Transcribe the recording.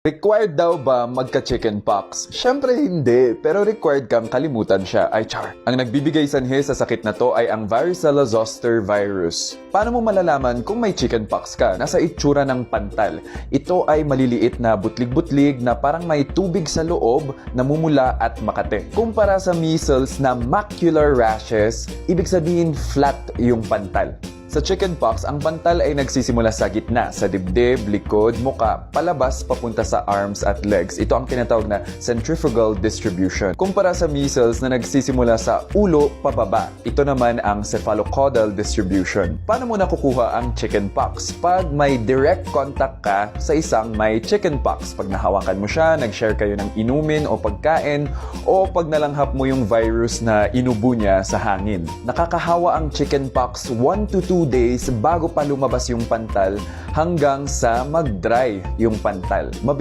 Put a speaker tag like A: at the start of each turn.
A: Required daw ba magka-chickenpox? Syempre hindi, pero required kang kalimutan siya. Ay char. Ang nagbibigay sanhi sa sakit na to ay ang varicella zoster virus. Paano mo malalaman kung may chickenpox ka? Nasa itsura ng pantal. Ito ay maliliit na butlig-butlig na parang may tubig sa loob, namumula at makate. Kumpara sa measles na macular rashes, ibig sabihin flat yung pantal. Sa chickenpox, ang pantal ay nagsisimula sa gitna, sa dibdib, likod, muka, palabas papunta sa arms at legs. Ito ang tinatawag na centrifugal distribution. Kumpara sa measles na nagsisimula sa ulo, pababa. Ito naman ang cephalocaudal distribution. Paano mo nakukuha ang chickenpox? Pag may direct contact ka sa isang may chickenpox. Pag nahawakan mo siya, nag-share kayo ng inumin o pagkain, o pag nalanghap mo yung virus na inubo niya sa hangin. Nakakahawa ang chickenpox 1 to 2 days bago pa lumabas yung pantal hanggang sa mag-dry yung pantal.